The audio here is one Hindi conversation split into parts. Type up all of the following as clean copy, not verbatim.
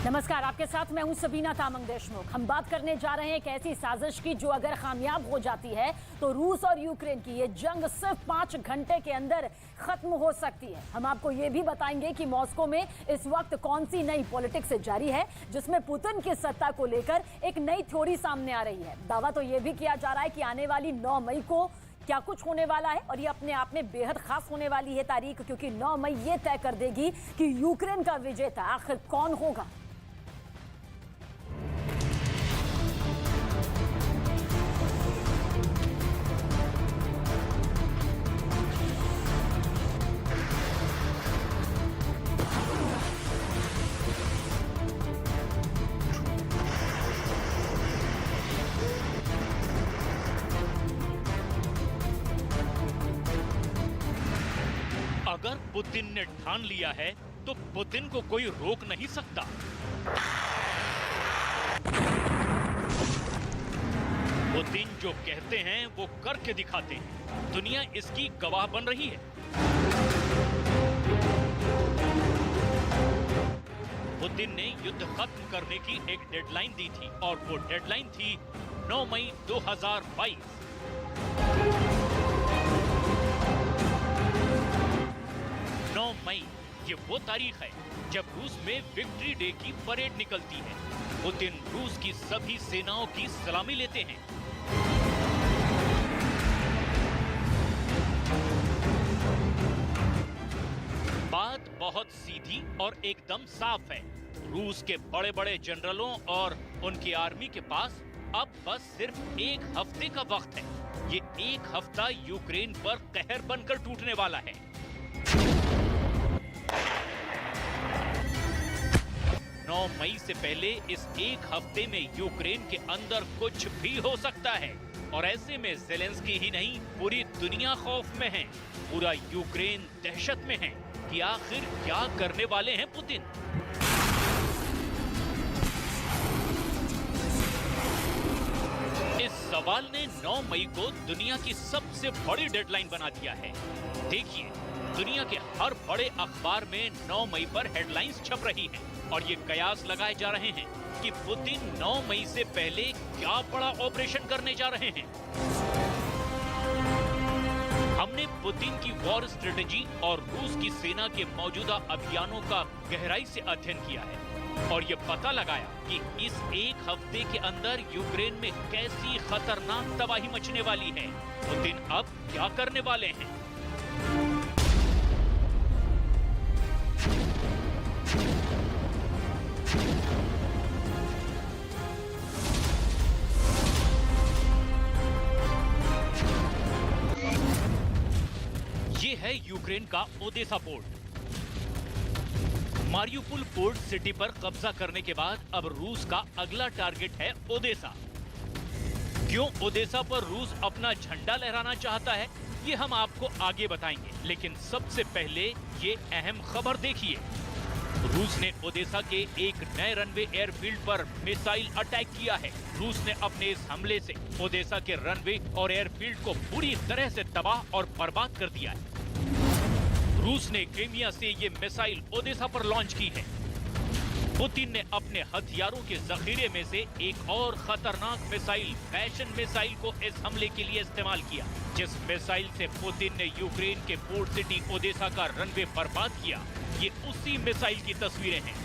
नमस्कार, आपके साथ मैं हूं सबीना तामंग देशमुख। हम बात करने जा रहे हैं एक ऐसी साजिश की जो अगर कामयाब हो जाती है तो रूस और यूक्रेन की ये जंग सिर्फ 5 घंटे के अंदर खत्म हो सकती है। हम आपको ये भी बताएंगे कि मॉस्को में इस वक्त कौन सी नई पॉलिटिक्स जारी है जिसमें पुतिन की सत्ता को लेकर एक नई थ्योरी सामने आ रही है। दावा तो ये भी किया जा रहा है कि आने वाली 9 मई को क्या कुछ होने वाला है और ये अपने आप में बेहद खास होने वाली है तारीख, क्योंकि 9 मई ये तय कर देगी कि यूक्रेन का विजेता आखिर कौन होगा। अगर पुतिन ने ठान लिया है तो पुतिन को कोई रोक नहीं सकता। पुतिन जो कहते हैं वो करके दिखाते हैं। दुनिया इसकी गवाह बन रही है। पुतिन ने युद्ध खत्म करने की एक डेडलाइन दी थी और वो डेडलाइन थी 9 मई 2022। 9 मई ये वो तारीख है जब रूस में विक्ट्री डे की परेड निकलती है। पुतिन रूस की सभी सेनाओं की सलामी लेते हैं। बात बहुत सीधी और एकदम साफ है। रूस के बड़े बड़े जनरलों और उनकी आर्मी के पास अब बस सिर्फ एक हफ्ते का वक्त है। ये एक हफ्ता यूक्रेन पर कहर बनकर टूटने वाला है। 9 मई से पहले इस एक हफ्ते में यूक्रेन के अंदर कुछ भी हो सकता है और ऐसे में ज़ेलेंस्की ही नहीं, पूरी दुनिया खौफ में है। पूरा यूक्रेन दहशत में है कि आखिर क्या करने वाले हैं पुतिन। इस सवाल ने 9 मई को दुनिया की सबसे बड़ी डेडलाइन बना दिया है। देखिए, दुनिया के हर बड़े अखबार में 9 मई पर हेडलाइंस छप रही हैं और ये कयास लगाए जा रहे हैं कि पुतिन 9 मई से पहले क्या बड़ा ऑपरेशन करने जा रहे हैं। हमने पुतिन की वॉर स्ट्रेटेजी और रूस की सेना के मौजूदा अभियानों का गहराई से अध्ययन किया है और ये पता लगाया कि इस एक हफ्ते के अंदर यूक्रेन में कैसी खतरनाक तबाही मचने वाली है। पुतिन अब क्या करने वाले हैं। ये है यूक्रेन का Odesa port. Mariupol port city पर कब्जा करने के बाद अब रूस का अगला टारगेट है ओदेसा। क्यों ओदेसा पर रूस अपना झंडा लहराना चाहता है, ये हम आपको आगे बताएंगे, लेकिन सबसे पहले ये अहम खबर देखिए। रूस ने ओदेसा के एक नए रनवे एयरफील्ड पर मिसाइल अटैक किया है। रूस ने अपने इस हमले से ओदेसा के रनवे और एयरफील्ड को पूरी तरह से तबाह और बर्बाद कर दिया है। रूस ने क्रीमिया से ये मिसाइल ओदेसा पर लॉन्च की है। पुतिन ने अपने हथियारों के जखीरे में से एक और खतरनाक मिसाइल फैशन मिसाइल को इस हमले के लिए इस्तेमाल किया। जिस मिसाइल से पुतिन ने यूक्रेन के पोर्ट सिटी ओदेसा का रनवे बर्बाद किया, ये उसी मिसाइल की तस्वीरें हैं।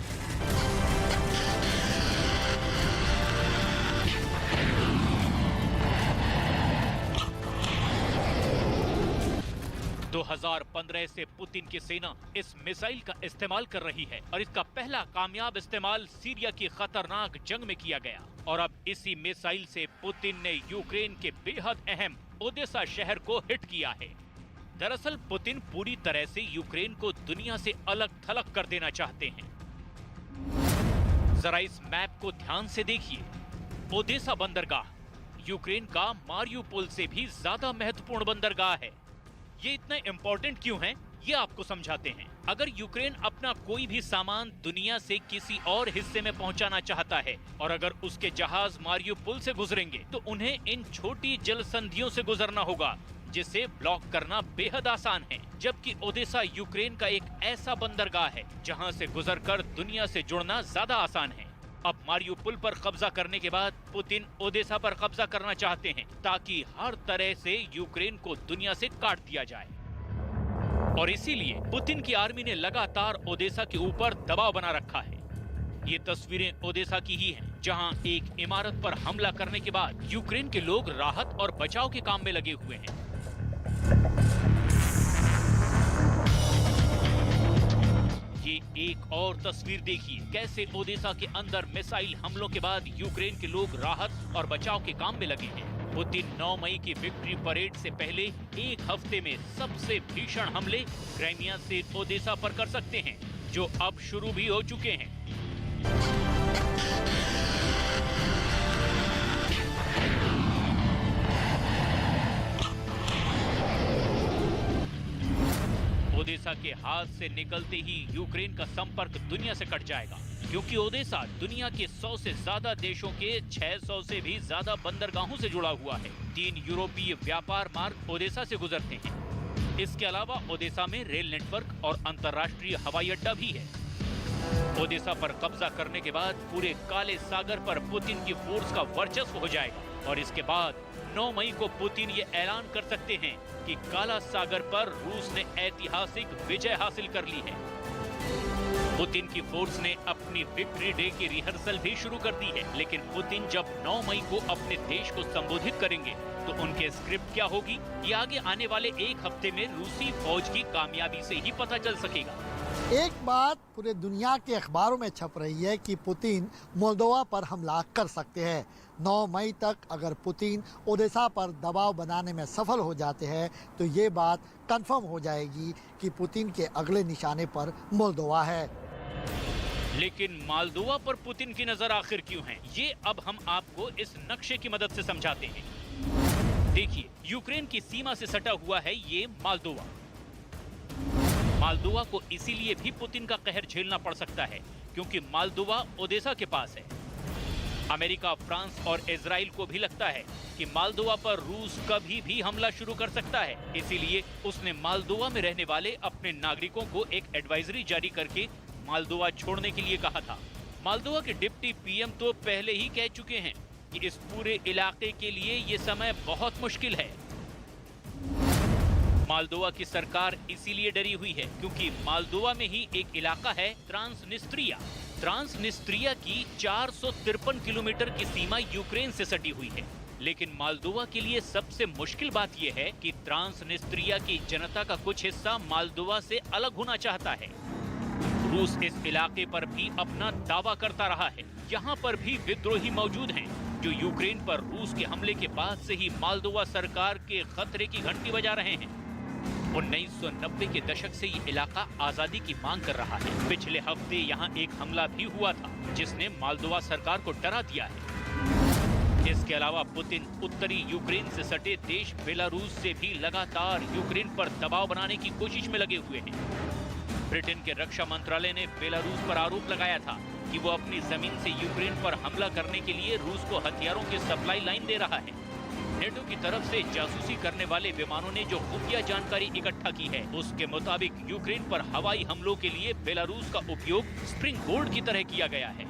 2015 से पुतिन की सेना इस मिसाइल का इस्तेमाल कर रही है और इसका पहला कामयाब इस्तेमाल सीरिया की खतरनाक जंग में किया गया और अब इसी मिसाइल से पुतिन ने यूक्रेन के बेहद अहम ओदेसा शहर को हिट किया है। दरअसल पुतिन पूरी तरह से यूक्रेन को दुनिया से अलग थलग कर देना चाहते हैं। जरा इस मैप को ध्यान से देखिए। ओदेसा बंदरगाह यूक्रेन का मारियुपोल से भी ज्यादा महत्वपूर्ण बंदरगाह है। ये इतने इंपॉर्टेंट क्यों हैं, ये आपको समझाते हैं। अगर यूक्रेन अपना कोई भी सामान दुनिया से किसी और हिस्से में पहुंचाना चाहता है और अगर उसके जहाज मारियुपोल से गुजरेंगे तो उन्हें इन छोटी जल संधियों से गुजरना होगा जिसे ब्लॉक करना बेहद आसान है, जबकि ओडेसा यूक्रेन का एक ऐसा बंदरगाह है जहां से गुजरकर दुनिया से जुड़ना ज्यादा आसान है। अब मारियुपोल पर कब्जा करने के बाद पुतिन ओडेसा पर कब्जा करना चाहते हैं ताकि हर तरह से यूक्रेन को दुनिया से काट दिया जाए। और इसीलिए पुतिन की आर्मी ने लगातार ओडेसा के ऊपर दबाव बना रखा है। ये तस्वीरें ओडेसा की ही हैं, जहां एक इमारत पर हमला करने के बाद यूक्रेन के लोग राहत और बचाव के काम में लगे हुए हैं। ये एक और तस्वीर देखिए, कैसे ओडेसा के अंदर मिसाइल हमलों के बाद यूक्रेन के लोग राहत और बचाव के काम में लगे हैं। पुतिन 9 मई की विक्ट्री परेड से पहले एक हफ्ते में सबसे भीषण हमले क्राइमिया से ओडेसा पर कर सकते हैं, जो अब शुरू भी हो चुके हैं। ओडेसा के हाथ से निकलते ही यूक्रेन का संपर्क दुनिया से कट जाएगा, क्योंकि ओडेसा दुनिया के 100 से ज्यादा देशों के 600 से भी ज्यादा बंदरगाहों से जुड़ा हुआ है। 3 यूरोपीय व्यापार मार्ग ओडेसा से गुजरते हैं। इसके अलावा ओडेसा में रेल नेटवर्क और अंतर्राष्ट्रीय हवाई अड्डा भी है। ओडेसा पर कब्जा करने के बाद पूरे काले सागर पर पुतिन की फोर्स का वर्चस्व हो जाएगा और इसके बाद 9 मई को पुतिन ये ऐलान कर सकते हैं कि काला सागर पर रूस ने ऐतिहासिक विजय हासिल कर ली है। पुतिन की फोर्स ने अपनी विक्ट्री डे की रिहर्सल भी शुरू कर दी है, लेकिन पुतिन जब 9 मई को अपने देश को संबोधित करेंगे तो उनके स्क्रिप्ट क्या होगी, ये आगे आने वाले एक हफ्ते में रूसी फौज की कामयाबी से ही पता चल सकेगा। एक बात पूरे दुनिया के अखबारों में छप रही है कि पुतिन मोल्दोवा पर हमला कर सकते हैं। 9 मई तक अगर पुतिन ओडेसा पर दबाव बनाने में सफल हो जाते हैं तो ये बात कंफर्म हो जाएगी कि पुतिन के अगले निशाने पर मोल्दोवा है। लेकिन मोल्दोवा पर पुतिन की नजर आखिर क्यों है, ये अब हम आपको इस नक्शे की मदद से समझाते हैं। देखिए, यूक्रेन की सीमा से सटा हुआ है ये मोल्दोवा। मोल्दोवा को इसीलिए भी पुतिन का कहर झेलना पड़ सकता है क्योंकि मोल्दोवा ओडेसा के पास है। अमेरिका, फ्रांस और इजराइल को भी लगता है कि मोल्दोवा पर रूस कभी भी हमला शुरू कर सकता है, इसीलिए उसने मोल्दोवा में रहने वाले अपने नागरिकों को एक एडवाइजरी जारी करके मोल्दोवा छोड़ने के लिए कहा था। मोल्दोवा के डिप्टी पीएम तो पहले ही कह चुके हैं कि इस पूरे इलाके के लिए ये समय बहुत मुश्किल है। मोल्दोवा की सरकार इसीलिए डरी हुई है क्योंकि मोल्दोवा में ही एक इलाका है ट्रांसनिस्ट्रिया। ट्रांसनिस्ट्रिया की 453 किलोमीटर की सीमा यूक्रेन से सटी हुई है, लेकिन मोल्दोवा के लिए सबसे मुश्किल बात यह है कि ट्रांसनिस्ट्रिया की जनता का कुछ हिस्सा मोल्दोवा से अलग होना चाहता है। रूस इस इलाके पर भी अपना दावा करता रहा है। यहाँ पर भी विद्रोही मौजूद हैं जो यूक्रेन पर रूस के हमले के बाद से ही मोल्दोवा सरकार के खतरे की घंटी बजा रहे हैं। 1990 के दशक से ये इलाका आजादी की मांग कर रहा है। पिछले हफ्ते यहाँ एक हमला भी हुआ था जिसने मोल्दोवा सरकार को डरा दिया है। इसके अलावा पुतिन उत्तरी यूक्रेन से सटे देश बेलारूस से भी लगातार यूक्रेन पर दबाव बनाने की कोशिश में लगे हुए हैं। ब्रिटेन के रक्षा मंत्रालय ने बेलारूस पर आरोप लगाया था कि वो अपनी जमीन से यूक्रेन पर हमला करने के लिए रूस को हथियारों की सप्लाई लाइन दे रहा है। नेटो की तरफ से जासूसी करने वाले विमानों ने जो खुफिया जानकारी इकट्ठा की है, उसके मुताबिक यूक्रेन पर हवाई हमलों के लिए बेलारूस का उपयोग स्प्रिंग बोर्ड की तरह किया गया है।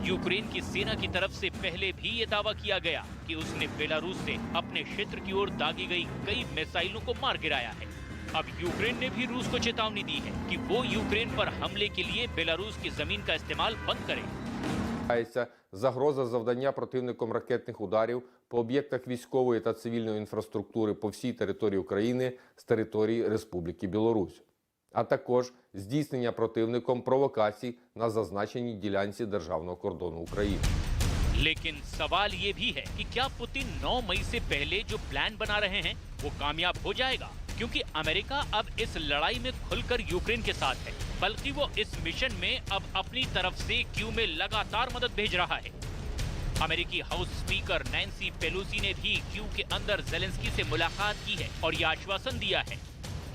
यूक्रेन की सेना की तरफ से पहले भी ये दावा किया गया कि उसने बेलारूस से अपने क्षेत्र की ओर दागी गई कई मिसाइलों को मार गिराया है। अब यूक्रेन ने भी रूस को चेतावनी दी है कि वो यूक्रेन पर हमले के लिए बेलारूस की जमीन का इस्तेमाल बंद करे। Загроза завдання противником ракетних ударів по об'єктах військової та цивільної інфраструктури по всій території України з території Республіки Білорусь, а також здійснення противником провокацій на зазначеній ділянці державного кордону України. लेकिन सवाल ये भी है कि क्या पुतिन 9 मई से पहले जो प्लान बना रहे हैं वो कामयाब हो जाएगा, क्योंकि अमेरिका अब इस लड़ाई में खुलकर यूक्रेन के साथ है, बल्कि वो इस मिशन में अब अपनी तरफ से क्यू में लगातार मदद भेज रहा है। अमेरिकी हाउस स्पीकर नैन्सी पेलोसी ने भी क्यू के अंदर जेलेंस्की से मुलाकात की है और ये आश्वासन दिया है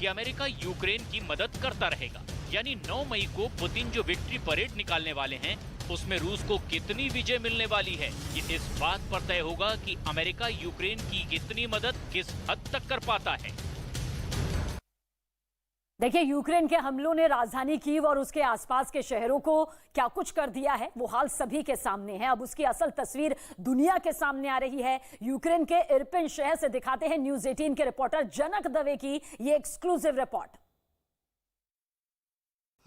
कि अमेरिका यूक्रेन की मदद करता रहेगा। यानी 9 मई को पुतिन जो विक्ट्री परेड निकालने वाले हैं उसमें रूस को कितनी विजय मिलने वाली है, ये इस बात पर तय होगा कि अमेरिका यूक्रेन की कितनी मदद किस हद तक कर पाता है। देखिए, यूक्रेन के हमलों ने राजधानी कीव और उसके आसपास के शहरों को क्या कुछ कर दिया है, वो हाल सभी के सामने है। अब उसकी असल तस्वीर दुनिया के सामने आ रही है। यूक्रेन के इरपिन शहर से दिखाते हैं न्यूज 18 के रिपोर्टर जनक दवे की ये एक्सक्लूसिव रिपोर्ट।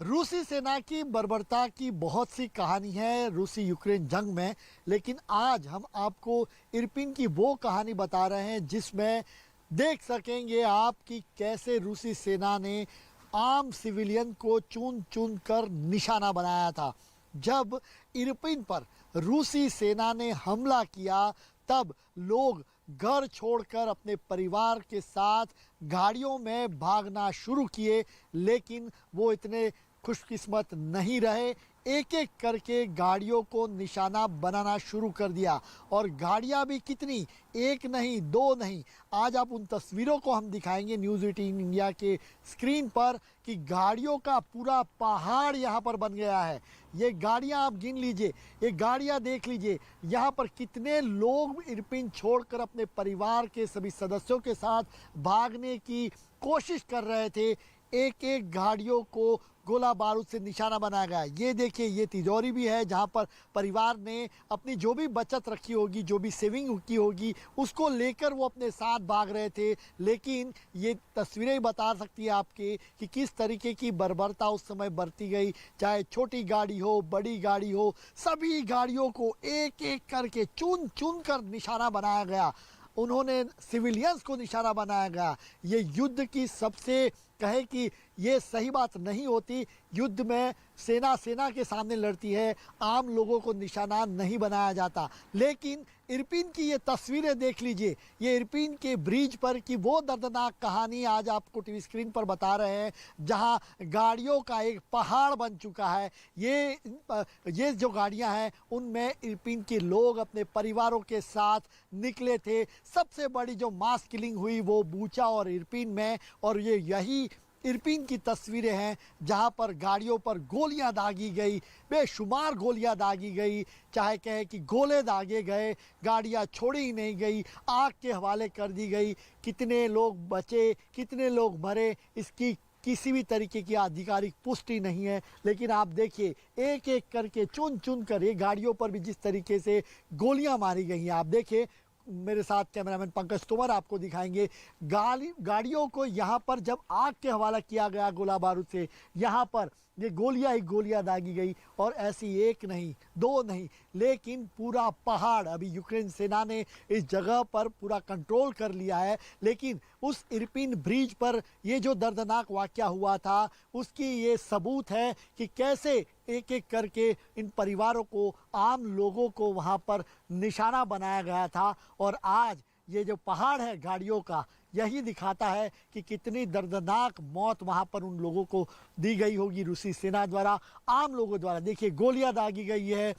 रूसी सेना की बर्बरता की बहुत सी कहानी है रूसी यूक्रेन जंग में, लेकिन आज हम आपको इरपिन की वो कहानी बता रहे हैं जिसमें देख सकेंगे आप कि कैसे रूसी सेना ने आम सिविलियन को चुन चुन कर निशाना बनाया था। जब इरपिन पर रूसी सेना ने हमला किया तब लोग घर छोड़कर अपने परिवार के साथ गाड़ियों में भागना शुरू किए, लेकिन वो इतने खुशकिस्मत नहीं रहे। एक एक करके गाड़ियों को निशाना बनाना शुरू कर दिया, और गाड़ियां भी कितनी, एक नहीं दो नहीं। आज आप उन तस्वीरों को हम दिखाएंगे न्यूज़ 18 इंडिया के स्क्रीन पर कि गाड़ियों का पूरा पहाड़ यहाँ पर बन गया है। ये गाड़ियाँ आप गिन लीजिए, ये गाड़ियाँ देख लीजिए, यहाँ पर कितने लोग इरपिन छोड़कर अपने परिवार के सभी सदस्यों के साथ भागने की कोशिश कर रहे थे। एक एक गाड़ियों को गोला बारूद से निशाना बनाया गया। ये देखिए, ये तिजोरी भी है जहाँ पर परिवार ने अपनी जो भी बचत रखी होगी, जो भी सेविंग की होगी, उसको लेकर वो अपने साथ भाग रहे थे। लेकिन ये तस्वीरें बता सकती है आपके कि किस तरीके की बर्बरता उस समय बरती गई। चाहे छोटी गाड़ी हो, बड़ी गाड़ी हो, सभी गाड़ियों को एक एक करके चुन चुन कर निशाना बनाया गया। उन्होंने सिविलियंस को निशाना बनाया गया। ये युद्ध की सबसे कहे कि ये सही बात नहीं होती। युद्ध में सेना के सामने लड़ती है, आम लोगों को निशाना नहीं बनाया जाता। लेकिन इरपिन की ये तस्वीरें देख लीजिए, ये इरपिन के ब्रिज पर की वो दर्दनाक कहानी आज आपको टीवी स्क्रीन पर बता रहे हैं, जहां गाड़ियों का एक पहाड़ बन चुका है। ये जो गाड़ियां हैं उनमें इरपिन के लोग अपने परिवारों के साथ निकले थे। सबसे बड़ी जो मास किलिंग हुई वो बूचा और इरपिन में, और यही इरपिन की तस्वीरें हैं जहां पर गाड़ियों पर गोलियां दागी गई, बेशुमार गोलियां दागी गई। चाहे कहे कि गोले दागे गए, गाड़ियां छोड़ी ही नहीं गई, आग के हवाले कर दी गई। कितने लोग बचे, कितने लोग मरे, इसकी किसी भी तरीके की आधिकारिक पुष्टि नहीं है। लेकिन आप देखिए, एक एक करके चुन चुन कर ये गाड़ियों पर भी जिस तरीके से गोलियां मारी गई हैं। आप देखिए, मेरे साथ कैमरामैन पंकज तोमर आपको दिखाएंगे गाड़ियों को यहाँ पर जब आग के हवाला किया गया गोला बारूद से, यहाँ पर ये गोलियां ही गोलियां दागी गई। और ऐसी एक नहीं, दो नहीं, लेकिन पूरा पहाड़, अभी यूक्रेन सेना ने इस जगह पर पूरा कंट्रोल कर लिया है। लेकिन उस इरपिन ब्रिज पर ये जो दर्दनाक वाकया हुआ था, उसकी ये सबूत है कि कैसे एक एक करके इन परिवारों को, आम लोगों को वहाँ पर निशाना बनाया गया था। और आज ये जो पहाड़ है गाड़ियों का, यही दिखाता है कि कितनी दर्दनाक मौत वहाँ पर उन लोगों को दी गई होगी रूसी सेना द्वारा, आम लोगों द्वारा। देखिए, गोलियां दागी गई है,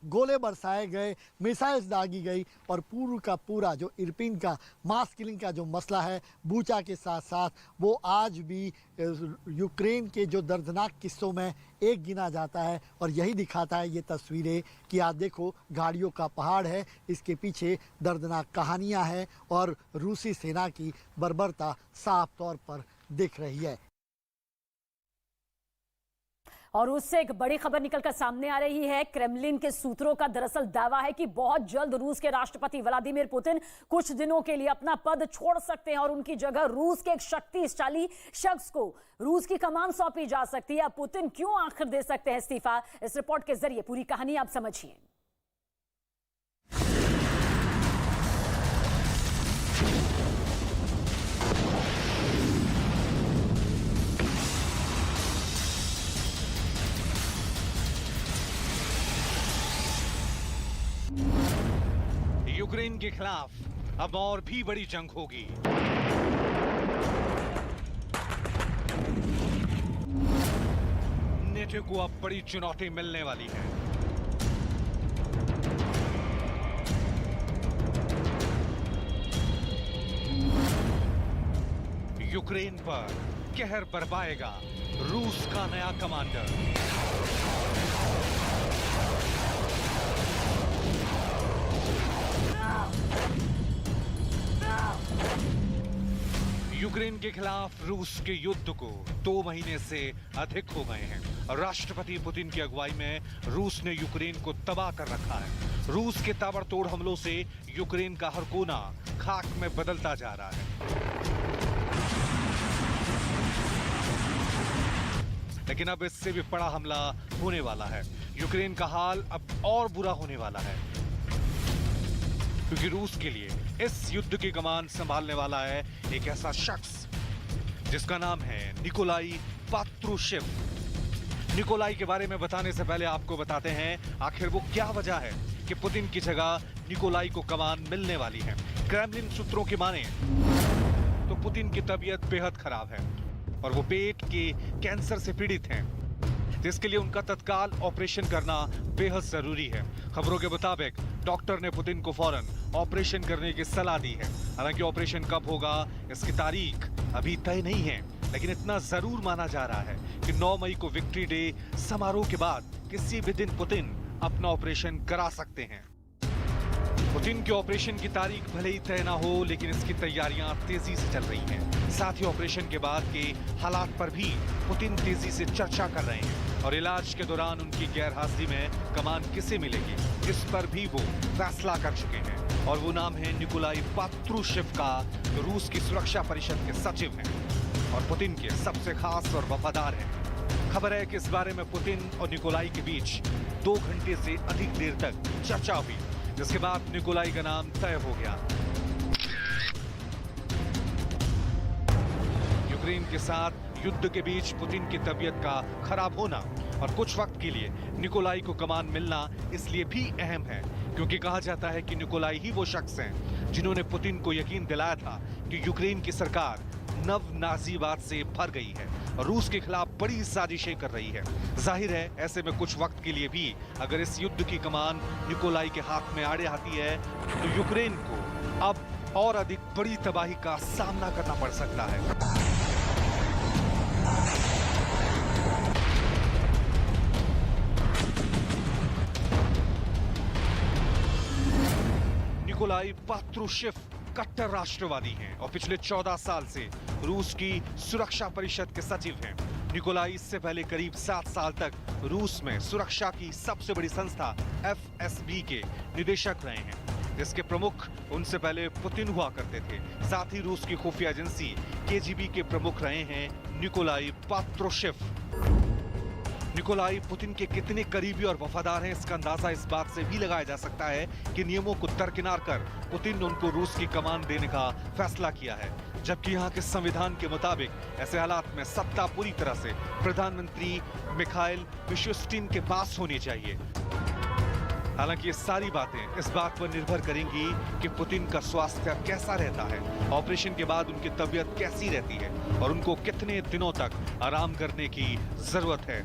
गोले बरसाए गए, मिसाइल्स दागी गई, और पूरा का पूरा जो इरपिन का मास किलिंग का जो मसला है बूचा के साथ साथ, वो आज भी यूक्रेन के जो दर्दनाक किस्सों में एक गिना जाता है। और यही दिखाता है ये तस्वीरें कि आप देखो, गाड़ियों का पहाड़ है, इसके पीछे दर्दनाक कहानियां हैं, और रूसी सेना की बर्बरता साफ तौर पर दिख रही है। और उससे एक बड़ी खबर निकलकर सामने आ रही है। क्रेमलिन के सूत्रों का दरअसल दावा है कि बहुत जल्द रूस के राष्ट्रपति व्लादिमीर पुतिन कुछ दिनों के लिए अपना पद छोड़ सकते हैं और उनकी जगह रूस के एक शक्तिशाली शख्स को रूस की कमान सौंपी जा सकती है। अब पुतिन क्यों आखिर दे सकते हैं इस्तीफा, इस रिपोर्ट के जरिए पूरी कहानी आप समझिए। यूक्रेन के खिलाफ अब और भी बड़ी जंग होगी। नेटो को अब बड़ी चुनौती मिलने वाली है। यूक्रेन पर कहर बरपाएगा रूस का नया कमांडर। यूक्रेन के खिलाफ रूस के युद्ध को 2 महीने से अधिक हो गए हैं। राष्ट्रपति पुतिन की अगुवाई में रूस ने यूक्रेन को तबाह कर रखा है। रूस के ताबड़तोड़ हमलों से यूक्रेन का हर कोना खाक में बदलता जा रहा है। लेकिन अब इससे भी बड़ा हमला होने वाला है। यूक्रेन का हाल अब और बुरा होने वाला है, क्योंकि रूस के लिए इस युद्ध की कमान संभालने वाला है एक ऐसा शख्स जिसका नाम है निकोलाई पात्रुशेव। निकोलाई के बारे में बताने से पहले आपको बताते हैं आखिर वो क्या वजह है कि पुतिन की जगह निकोलाई को कमान मिलने वाली है। क्रेमलिन सूत्रों की माने तो पुतिन की तबीयत बेहद खराब है और वो पेट के कैंसर से पीड़ित हैं, जिसके लिए उनका तत्काल ऑपरेशन करना बेहद जरूरी है। खबरों के मुताबिक डॉक्टर ने पुतिन को फौरन ऑपरेशन करने की सलाह दी है। हालांकि ऑपरेशन कब होगा इसकी तारीख अभी तय नहीं है, लेकिन इतना जरूर माना जा रहा है कि 9 मई को विक्ट्री डे समारोह के बाद किसी भी दिन पुतिन अपना ऑपरेशन करा सकते हैं। पुतिन के ऑपरेशन की तारीख भले ही तय ना हो, लेकिन इसकी तैयारियां तेजी से चल रही हैं। साथ ही ऑपरेशन के बाद के हालात पर भी पुतिन तेजी से चर्चा कर रहे हैं और इलाज के दौरान उनकी गैरहाजिरी में कमान किसे मिलेगी इस पर भी वो फैसला कर चुके हैं। और वो नाम है निकोलाई पात्रुशेव का, जो रूस की सुरक्षा परिषद के सचिव हैं और पुतिन के सबसे खास और वफादार हैं। खबर है कि इस बारे में पुतिन और निकोलाई के बीच 2 घंटे से अधिक देर तक चर्चा हुई, जिसके बाद निकोलाई का नाम तय हो गया। यूक्रेन के साथ युद्ध के बीच पुतिन की तबीयत का खराब होना और कुछ वक्त के लिए निकोलाई को कमान मिलना इसलिए भी अहम है क्योंकि कहा जाता है कि निकोलाई ही वो शख्स हैं जिन्होंने पुतिन को यकीन दिलाया था कि यूक्रेन की सरकार नव नाजीवाद से भर गई है और रूस के खिलाफ बड़ी साजिशें कर रही है। जाहिर है ऐसे में कुछ वक्त के लिए भी अगर इस युद्ध की कमान निकोलाई के हाथ में आड़े आती है तो यूक्रेन को अब और अधिक बड़ी तबाही का सामना करना पड़ सकता है। निकोलाई पात्रुशेव कट्टर राष्ट्रवादी हैं और पिछले 14 साल से रूस की सुरक्षा परिषद के सचिव हैं। निकोलाई इससे पहले करीब 7 साल तक रूस में सुरक्षा की सबसे बड़ी संस्था FSB के निदेशक रहे हैं, जिसके प्रमुख उनसे पहले पुतिन हुआ करते थे। साथ ही रूस की खुफिया एजेंसी KGB के प्रमुख रहे हैं निकोलाई पात्रुशेव। निकोलाई पुतिन के कितने करीबी और वफादार हैं इसका अंदाजा इस बात से भी लगाया जा सकता है कि नियमों को दरकिनार कर पुतिन ने उनको रूस की कमान देने का फैसला किया है, जबकि यहाँ के संविधान के मुताबिक ऐसे हालात में सत्ता पूरी तरह से प्रधानमंत्री मिखाइल मिशुस्टिन के पास होनी चाहिए। हालांकि ये सारी बातें इस बात पर निर्भर करेंगी कि पुतिन का स्वास्थ्य कैसा रहता है, ऑपरेशन के बाद उनकी तबीयत कैसी रहती है और उनको कितने दिनों तक आराम करने की जरूरत है।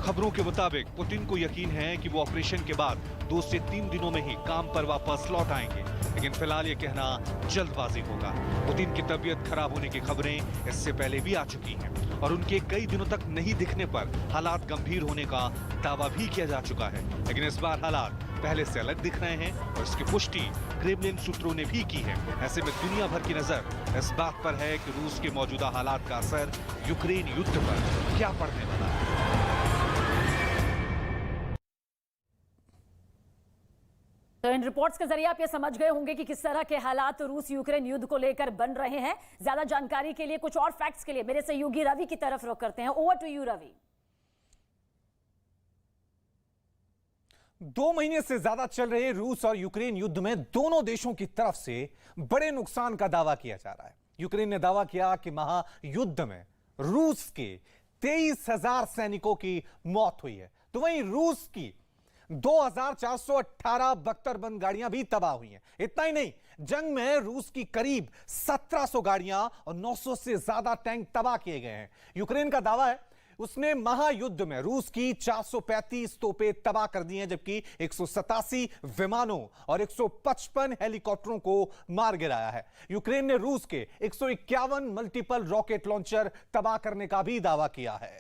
खबरों के मुताबिक पुतिन को यकीन है कि वो ऑपरेशन के बाद 2 से 3 दिनों में ही काम पर वापस लौट आएंगे, लेकिन फिलहाल ये कहना जल्दबाजी होगा। पुतिन की तबीयत खराब होने की खबरें इससे पहले भी आ चुकी हैं और उनके कई दिनों तक नहीं दिखने पर हालात गंभीर होने का दावा भी किया जा चुका है, लेकिन इस बार हालात पहले से अलग दिख रहे हैं और इसकी पुष्टि क्रेमलिन सूत्रों ने भी की है। ऐसे में दुनिया भर की नजर इस बात पर है कि रूस के मौजूदा हालात का असर यूक्रेन युद्ध पर क्या पड़ने वाला है। तो इन रिपोर्ट्स के जरिए आप ये समझ गए होंगे कि किस तरह के हालात रूस यूक्रेन युद्ध को लेकर बन रहे हैं। ज्यादा जानकारी के लिए, कुछ और फैक्ट्स के लिए मेरे सहयोगी रवि की तरफ रुख करते हैं। Over to you Ravi. 2 महीने से ज्यादा चल रहे रूस और यूक्रेन युद्ध में दोनों देशों की तरफ से बड़े नुकसान का दावा किया जा रहा है। यूक्रेन ने दावा किया कि महायुद्ध में रूस के 23,000 सैनिकों की मौत हुई है, तो वहीं रूस की 2,418 बख्तरबंद गाड़ियां भी तबाह हुई हैं। इतना ही नहीं, जंग में रूस की करीब 1,700 गाड़ियां और 900 से ज्यादा टैंक तबाह किए गए हैं। यूक्रेन का दावा है उसने महायुद्ध में रूस की 435 तोपें तबाह कर दी हैं, जबकि 187 विमानों और 155 हेलीकॉप्टरों को मार गिराया है। यूक्रेन ने रूस के 151 मल्टीपल रॉकेट लॉन्चर तबाह करने का भी दावा किया है।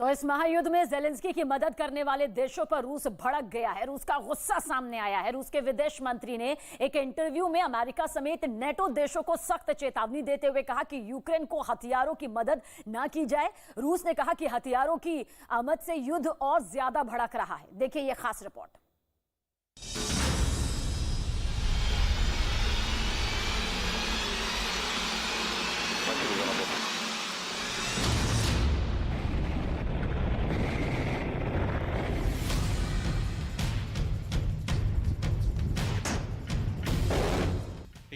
तो इस महायुद्ध में जेलेंस्की की मदद करने वाले देशों पर रूस भड़क गया है। रूस का गुस्सा सामने आया है। रूस के विदेश मंत्री ने एक इंटरव्यू में अमेरिका समेत नेटो देशों को सख्त चेतावनी देते हुए कहा कि यूक्रेन को हथियारों की मदद ना की जाए। रूस ने कहा कि हथियारों की आमद से युद्ध और ज्यादा भड़क रहा है। देखिए यह खास रिपोर्ट।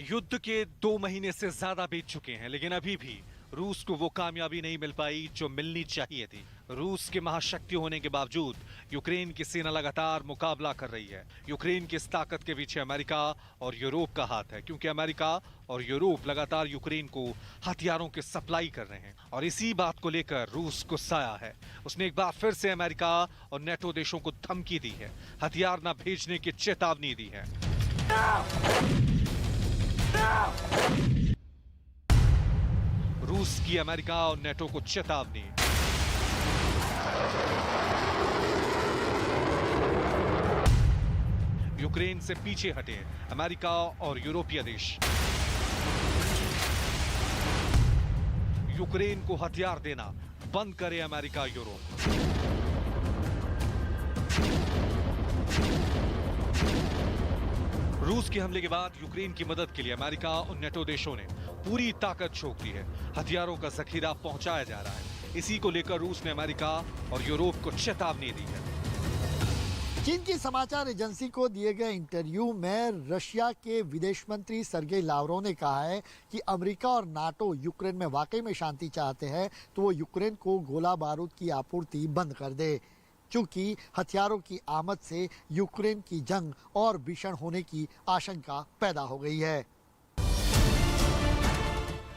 युद्ध के 2 महीने से ज्यादा बीत चुके हैं, लेकिन अभी भी रूस को वो कामयाबी नहीं मिल पाई जो मिलनी चाहिए थी। रूस के महाशक्ति होने के बावजूद यूक्रेन की सेना लगातार मुकाबला कर रही है। यूक्रेन की इस ताकत के पीछे अमेरिका और यूरोप का हाथ है, क्योंकि अमेरिका और यूरोप लगातार यूक्रेन को हथियारों की सप्लाई कर रहे हैं और इसी बात को लेकर रूस गुस्साया है। उसने एक बार फिर से अमेरिका और नेटो देशों को धमकी दी है, हथियार न भेजने की चेतावनी दी है। रूस की अमेरिका और नेटो को चेतावनी। यूक्रेन से पीछे हटे अमेरिका और यूरोपीय देश। यूक्रेन को हथियार देना बंद करे अमेरिका, यूरोप। रूस के हमले के बाद यूक्रेन की मदद के लिए अमेरिका और नेटो देशों ने पूरी ताकत झोंक दी है। हथियारों का जखीरा पहुंचाया जा रहा है। इसी को लेकर रूस ने अमेरिका और यूरोप को चेतावनी दी है। चीन की समाचार एजेंसी को दिए गए इंटरव्यू में रशिया के विदेश मंत्री सर्गेई लावरोव ने कहा है कि अमेरिका और नाटो यूक्रेन में वाकई में शांति चाहते हैं तो वो यूक्रेन को गोला बारूद की आपूर्ति बंद कर दे, क्योंकि हथियारों की आमद से यूक्रेन की जंग और भीषण होने की आशंका पैदा हो गई है।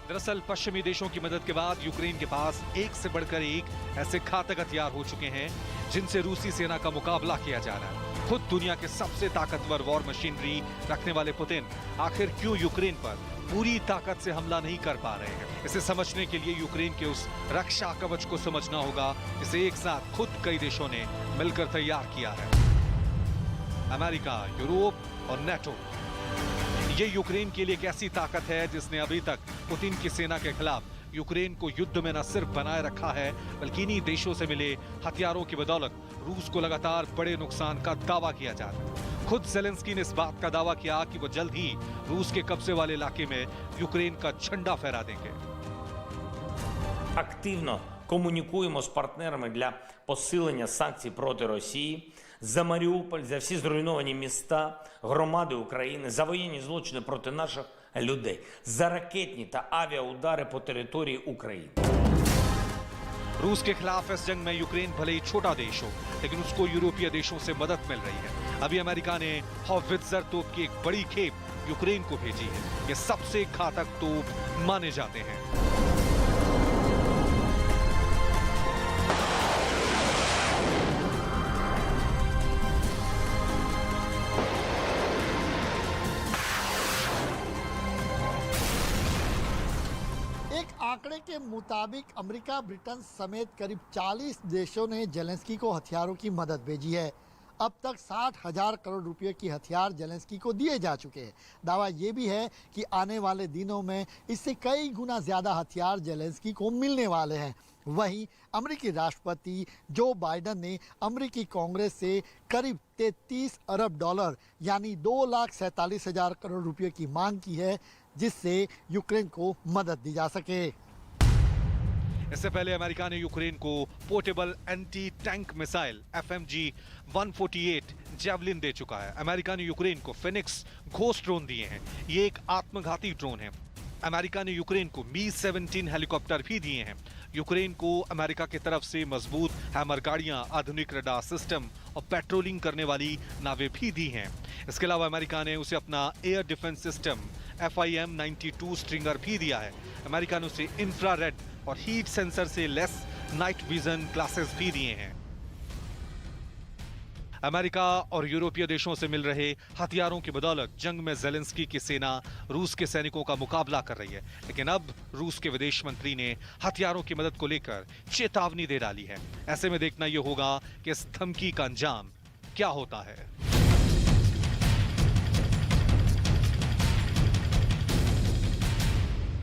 दरअसल पश्चिमी देशों की मदद के बाद यूक्रेन के पास एक से बढ़कर एक ऐसे घातक हथियार हो चुके हैं जिनसे रूसी सेना का मुकाबला किया जा रहा है। खुद दुनिया के सबसे ताकतवर वॉर मशीनरी रखने वाले पुतिन आखिर क्यों यूक्रेन पर पूरी ताकत से हमला नहीं कर पा रहे हैं? इसे समझने के लिए यूक्रेन के उस रक्षा कवच को समझना होगा जिसे एक साथ खुद कई देशों ने मिलकर तैयार किया है। अमेरिका, यूरोप और नेटो। ये यूक्रेन के लिए एक ऐसी ताकत है जिसने अभी तक पुतिन की सेना के खिलाफ यूक्रेन को युद्ध में न सिर्फ बनाए रखा है, बल्कि इन्हीं देशों से मिले हथियारों की बदौलत रूस को लगातार बड़े नुकसान का दावा किया जा रहा है। खुद जेलेंस्की ने इस बात का दावा किया कि वो जल्द ही रूस के कब्जे वाले इलाके में यूक्रेन का झंडा फहरा देंगे। Активно комунікуємо з партнерами для посилення санкцій проти Росії за Маріуполь, за всі зруйновані міста, громади України, за воєнні злочини проти наших людей, за ракетні та авіаудари по території України. रूस के खिलाफ इस जंग में यूक्रेन भले ही छोटा देश हो, लेकिन उसको यूरोपीय देशों से मदद मिल रही है। अभी अमेरिका ने हॉवित्जर तोप की एक बड़ी खेप यूक्रेन को भेजी है। ये सबसे घातक तोप माने जाते हैं। आंकड़े के मुताबिक अमेरिका, ब्रिटेन समेत करीब 40 देशों ने जेलेंस्की को हथियारों की मदद भेजी है। अब तक 60,000 करोड़ रुपए की हथियार जेलेंस्की को दिए जा चुके हैं। दावा ये भी है कि आने वाले दिनों में इससे कई गुना ज़्यादा हथियार जेलेंस्की को मिलने वाले हैं। वहीं अमेरिकी राष्ट्रपति जो बाइडेन ने अमेरिकी कांग्रेस से करीब 33 अरब डॉलर यानी 2,47,000 करोड़ रुपए की मांग की है, जिससे यूक्रेन को मदद दी जा सके। इससे पहले अमेरिका ने यूक्रेन को portable anti tank missile FMG-148 javelin दे चुका है। अमेरिका ने यूक्रेन को फिनिक्स घोस्ट ड्रोन दिए हैं। ये एक आत्मघाती ड्रोन है। अमेरिका ने यूक्रेन को मी-17 हेलीकॉप्टर भी दिए हैं। यूक्रेन को अमेरिका की तरफ से मजबूत हैमर गाड़ियां, आधुनिक रडार सिस्टम और पेट्रोलिंग करने वाली नावें भी दी हैं। इसके अलावा अमेरिका ने उसे अपना air defence system FIM-92 stringer भी दिया है। अमेरिका ने उसे इंफ्रारेड और हीट सेंसर से लेस नाइट विजन ग्लासेस भी दिए हैं। अमेरिका और यूरोपीय देशों से मिल रहे हथियारों की बदौलत जंग में ज़ेलेंस्की की सेना रूस के सैनिकों का मुकाबला कर रही है, लेकिन अब रूस के विदेश मंत्री ने हथियारों की मदद को लेकर चेतावनी दे डाली है। ऐसे में देखना यह होगा कि इस धमकी का अंजाम क्या होता है।